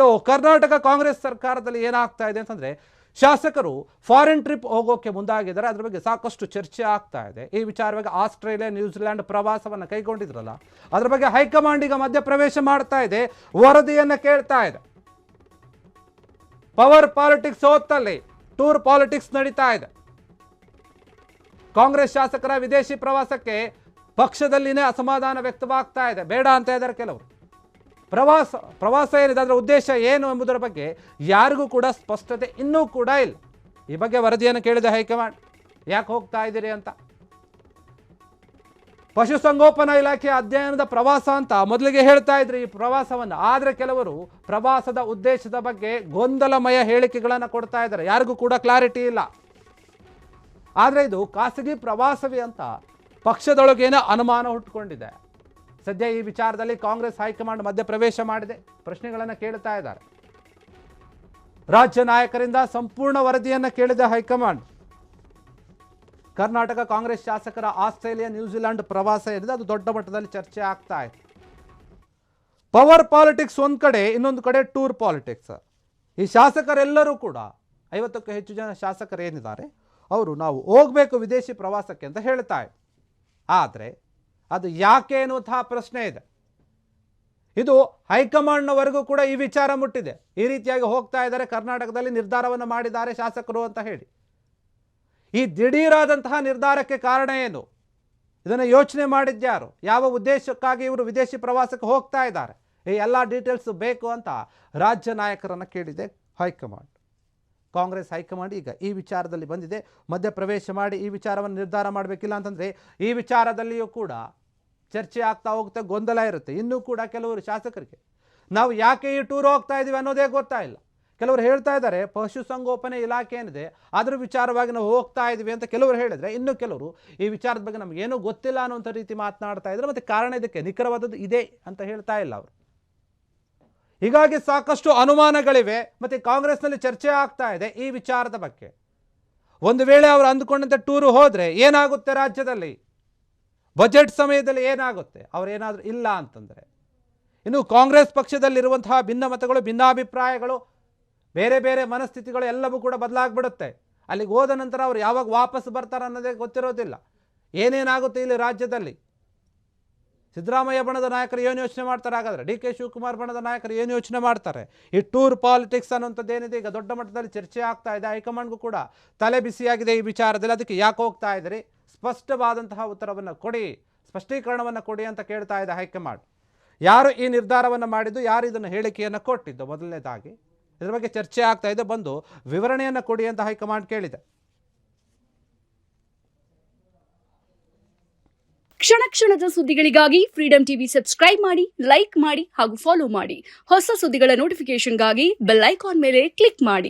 ಇದು ಕರ್ನಾಟಕ ಕಾಂಗ್ರೆಸ್ ಸರ್ಕಾರದಲ್ಲಿ ಏನಾಗ್ತಾ ಇದೆ ಅಂತಂದ್ರೆ ಶಾಸಕರು ಫಾರಿನ್ ಟ್ರಿಪ್ ಹೋಗೋಕೆ ಮುಂದಾಗಿದ್ದಾರೆ. ಅದ್ರ ಬಗ್ಗೆ ಸಾಕಷ್ಟು ಚರ್ಚೆ ಆಗ್ತಾ ಇದೆ. ಈ ವಿಚಾರವಾಗಿ ಆಸ್ಟ್ರೇಲಿಯಾ ನ್ಯೂಜಿಲೆಂಡ್ ಪ್ರವಾಸವನ್ನು ಕೈಗೊಂಡಿದ್ರಲ್ಲ, ಅದ್ರ ಬಗ್ಗೆ ಹೈಕಮಾಂಡ್ ಈಗ ಮಧ್ಯ ಪ್ರವೇಶ ಮಾಡ್ತಾ ಇದೆ, ವರದಿಯನ್ನ ಕೇಳ್ತಾ ಇದೆ. ಪವರ್ ಪಾಲಿಟಿಕ್ಸ್ ಹೊತ್ತಲ್ಲಿ ಟೂರ್ ಪಾಲಿಟಿಕ್ಸ್ ನಡೀತಾ ಇದೆ. ಕಾಂಗ್ರೆಸ್ ಶಾಸಕರ ವಿದೇಶಿ ಪ್ರವಾಸಕ್ಕೆ ಪಕ್ಷದಲ್ಲಿನೇ ಅಸಮಾಧಾನ ವ್ಯಕ್ತವಾಗ್ತಾ ಇದೆ. ಬೇಡ ಅಂತ ಇದ್ದಾರೆ ಕೆಲವರು. ಪ್ರವಾಸ ಏನಿದೆ, ಅದರ ಉದ್ದೇಶ ಏನು ಎಂಬುದರ ಬಗ್ಗೆ ಯಾರಿಗೂ ಕೂಡ ಸ್ಪಷ್ಟತೆ ಇನ್ನೂ ಕೂಡ ಇಲ್ಲ. ಈ ಬಗ್ಗೆ ವರದಿಯನ್ನು ಕೇಳಿದೆ ಹೈಕಮಾಂಡ್, ಯಾಕೆ ಹೋಗ್ತಾ ಇದ್ದೀರಿ ಅಂತ. ಪಶುಸಂಗೋಪನಾ ಇಲಾಖೆಯ ಅಧ್ಯಯನದ ಪ್ರವಾಸ ಅಂತ ಮೊದಲಿಗೆ ಹೇಳ್ತಾ ಇದ್ರು ಈ ಪ್ರವಾಸವನ್ನು. ಆದರೆ ಕೆಲವರು ಪ್ರವಾಸದ ಉದ್ದೇಶದ ಬಗ್ಗೆ ಗೊಂದಲಮಯ ಹೇಳಿಕೆಗಳನ್ನು ಕೊಡ್ತಾ ಇದ್ದಾರೆ. ಯಾರಿಗೂ ಕೂಡ ಕ್ಲಾರಿಟಿ ಇಲ್ಲ. ಆದರೆ ಇದು ಖಾಸಗಿ ಪ್ರವಾಸವೇ ಅಂತ ಪಕ್ಷದೊಳಗೇನ ಅನುಮಾನ ಹುಟ್ಟುಕೊಂಡಿದೆ. ಸದ್ಯ ಈ ವಿಚಾರದಲ್ಲಿ ಕಾಂಗ್ರೆಸ್ ಹೈಕಮಾಂಡ್ ಮಧ್ಯ ಪ್ರವೇಶ ಮಾಡಿದೆ, ಪ್ರಶ್ನೆಗಳನ್ನು ಕೇಳ್ತಾ ಇದ್ದಾರೆ. ರಾಜ್ಯ ನಾಯಕರಿಂದ ಸಂಪೂರ್ಣ ವರದಿಯನ್ನು ಕೇಳಿದ ಹೈಕಮಾಂಡ್. ಕರ್ನಾಟಕ ಕಾಂಗ್ರೆಸ್ ಶಾಸಕರ ಆಸ್ಟ್ರೇಲಿಯಾ ನ್ಯೂಜಿಲೆಂಡ್ ಪ್ರವಾಸ ಏನಿದೆ ಅದು ದೊಡ್ಡ ಮಟ್ಟದಲ್ಲಿ ಚರ್ಚೆ ಆಗ್ತಾ ಇದೆ. ಪವರ್ ಪಾಲಿಟಿಕ್ಸ್ ಒಂದು ಕಡೆ, ಇನ್ನೊಂದು ಕಡೆ ಟೂರ್ ಪಾಲಿಟಿಕ್ಸ್. ಈ ಶಾಸಕರೆಲ್ಲರೂ ಕೂಡ 50ಕ್ಕೂ ಹೆಚ್ಚು ಜನ ಶಾಸಕರು ಏನಿದ್ದಾರೆ ಅವರು ನಾವು ಹೋಗಬೇಕು ವಿದೇಶಿ ಪ್ರವಾಸಕ್ಕೆ ಅಂತ ಹೇಳ್ತಾ ಇದ್ದಾರೆ. ಆದರೆ ಅದು ಯಾಕೆ ಎನ್ನುವಂತಹ ಪ್ರಶ್ನೆ ಇದೆ. ಇದು ಹೈಕಮಾಂಡ್ನವರೆಗೂ ಕೂಡ ಈ ವಿಚಾರ ಮುಟ್ಟಿದೆ. ಈ ರೀತಿಯಾಗಿ ಹೋಗ್ತಾ ಇದ್ದಾರೆ, ಕರ್ನಾಟಕದಲ್ಲಿ ನಿರ್ಧಾರವನ್ನು ಮಾಡಿದ್ದಾರೆ ಶಾಸಕರು ಅಂತ ಹೇಳಿ. ಈ ದಿಢೀರಾದಂತಹ ನಿರ್ಧಾರಕ್ಕೆ ಕಾರಣ ಏನು? ಇದನ್ನು ಯೋಚನೆ ಮಾಡಿದ್ಯಾರು? ಯಾವ ಉದ್ದೇಶಕ್ಕಾಗಿ ಇವರು ವಿದೇಶಿ ಪ್ರವಾಸಕ್ಕೆ ಹೋಗ್ತಾ ಇದ್ದಾರೆ? ಈ ಎಲ್ಲ ಡೀಟೇಲ್ಸ್ ಬೇಕು ಅಂತ ರಾಜ್ಯ ನಾಯಕರನ್ನು ಕೇಳಿದೆ ಹೈಕಮಾಂಡ್. ಕಾಂಗ್ರೆಸ್ ಹೈಕಮಾಂಡ್ ಈಗ ಈ ವಿಚಾರದಲ್ಲಿ ಬಂದಿದೆ, ಮಧ್ಯ ಪ್ರವೇಶ ಮಾಡಿ ಈ ವಿಚಾರವನ್ನು ನಿರ್ಧಾರ ಮಾಡಬೇಕಿಲ್ಲ ಅಂತಂದರೆ ಈ ವಿಚಾರದಲ್ಲಿಯೂ ಕೂಡ ಚರ್ಚೆ ಆಗ್ತಾ ಹೋಗುತ್ತೆ, ಗೊಂದಲ ಇರುತ್ತೆ. ಇನ್ನೂ ಕೂಡ ಕೆಲವರು ಶಾಸಕರಿಗೆ ನಾವು ಯಾಕೆ ಈ ಟೂರ್ ಹೋಗ್ತಾ ಇದ್ದೀವಿ ಅನ್ನೋದೇ ಗೊತ್ತಾಯಿಲ್ಲ. ಕೆಲವರು ಹೇಳ್ತಾ ಇದ್ದಾರೆ ಪಶುಸಂಗೋಪನೆ ಇಲಾಖೆ ಏನಿದೆ ಅದರ ವಿಚಾರವಾಗಿ ನಾವು ಹೋಗ್ತಾ ಇದ್ದೀವಿ ಅಂತ ಕೆಲವರು ಹೇಳಿದರೆ, ಇನ್ನು ಕೆಲವರು ಈ ವಿಚಾರದ ಬಗ್ಗೆ ನಮಗೇನೂ ಗೊತ್ತಿಲ್ಲ ಅನ್ನೋಂಥ ರೀತಿ ಮಾತನಾಡ್ತಾ ಇದ್ದಾರೆ. ಮತ್ತು ಕಾರಣ ಇದಕ್ಕೆ ನಿಖರವಾದದ್ದು ಇದೆ ಅಂತ ಹೇಳ್ತಾ ಇಲ್ಲ ಅವರು. ಹೀಗಾಗಿ ಸಾಕಷ್ಟು ಅನುಮಾನಗಳಿವೆ ಮತ್ತು ಕಾಂಗ್ರೆಸ್ನಲ್ಲಿ ಚರ್ಚೆ ಆಗ್ತಾ ಇದೆ ಈ ವಿಚಾರದ ಬಗ್ಗೆ. ಒಂದು ವೇಳೆ ಅವರು ಅಂದುಕೊಂಡಂತೆ ಟೂರು ಹೋದರೆ ಏನಾಗುತ್ತೆ ರಾಜ್ಯದಲ್ಲಿ, ಬಜೆಟ್ ಸಮಯದಲ್ಲಿ ಏನಾಗುತ್ತೆ, ಅವರೇನಾದರೂ ಇಲ್ಲ ಅಂತಂದರೆ ಇನ್ನು ಕಾಂಗ್ರೆಸ್ ಪಕ್ಷದಲ್ಲಿರುವಂತಹ ಭಿನ್ನಮತಗಳು, ಭಿನ್ನಾಭಿಪ್ರಾಯಗಳು, ಬೇರೆ ಬೇರೆ ಮನಸ್ಥಿತಿಗಳು ಎಲ್ಲವೂ ಕೂಡ ಬದಲಾಗ್ಬಿಡುತ್ತೆ. ಅಲ್ಲಿಗೆ ಹೋದ ನಂತರ ಅವರು ಯಾವಾಗ ವಾಪಸ್ ಬರ್ತಾರೆ ಅನ್ನೋದೇ ಗೊತ್ತಿರೋದಿಲ್ಲ. ಏನೇನಾಗುತ್ತೆ ಇಲ್ಲಿ ರಾಜ್ಯದಲ್ಲಿ, ಸಿದ್ದರಾಮಯ್ಯ ಬಣದ ನಾಯಕರು ಏನು ಯೋಚನೆ ಮಾಡ್ತಾರೆ, ಹಾಗಾದರೆ ಡಿ ಕೆ ಶಿವಕುಮಾರ್ ಬಣದ ನಾಯಕರು ಏನು ಯೋಚನೆ ಮಾಡ್ತಾರೆ? ಈ ಟೂರ್ ಪಾಲಿಟಿಕ್ಸ್ ಅನ್ನುವಂಥದ್ದು ಏನಿದೆ ಈಗ ದೊಡ್ಡ ಮಟ್ಟದಲ್ಲಿ ಚರ್ಚೆ ಆಗ್ತಾ ಇದೆ. ಹೈಕಮಾಂಡ್ಗೂ ಕೂಡ ತಲೆ ಬಿಸಿಯಾಗಿದೆ ಈ ವಿಚಾರದಲ್ಲಿ. ಅದಕ್ಕೆ ಯಾಕೆ ಹೋಗ್ತಾ ಇದ್ದೀರಿ, ಸ್ಪಷ್ಟವಾದಂತಹ ಉತ್ತರವನ್ನು ಕೊಡಿ, ಸ್ಪಷ್ಟೀಕರಣವನ್ನು ಕೊಡಿ ಅಂತ ಕೇಳ್ತಾ ಇದೆ ಹೈಕಮಾಂಡ್. ಯಾರು ಈ ನಿರ್ಧಾರವನ್ನು ಮಾಡಿದ್ದು, ಯಾರು ಇದನ್ನು ಹೇಳಿಕೆಯನ್ನು ಕೊಟ್ಟಿದ್ದು, ಮೊದಲನೇದಾಗಿ ಇದರ ಬಗ್ಗೆ ಚರ್ಚೆ ಆಗ್ತಾ ಇದೆ, ಬಂದು ವಿವರಣೆಯನ್ನು ಕೊಡಿ ಅಂತ ಹೈಕಮಾಂಡ್ ಕೇಳಿದೆ. ಕ್ಷಣ ಕ್ಷಣದ ಸುದ್ದಿಗಳಿಗಾಗಿ ಫ್ರೀಡಂ ಟಿವಿ ಸಬ್ಸ್ಕ್ರೈಬ್ ಮಾಡಿ, ಲೈಕ್ ಮಾಡಿ ಹಾಗೂ ಫಾಲೋ ಮಾಡಿ. ಹೊಸ ಸುದ್ದಿಗಳ ನೋಟಿಫಿಕೇಶನ್ಗಾಗಿ ಬೆಲ್ ಐಕಾನ್ ಮೇಲೆ ಕ್ಲಿಕ್ ಮಾಡಿ.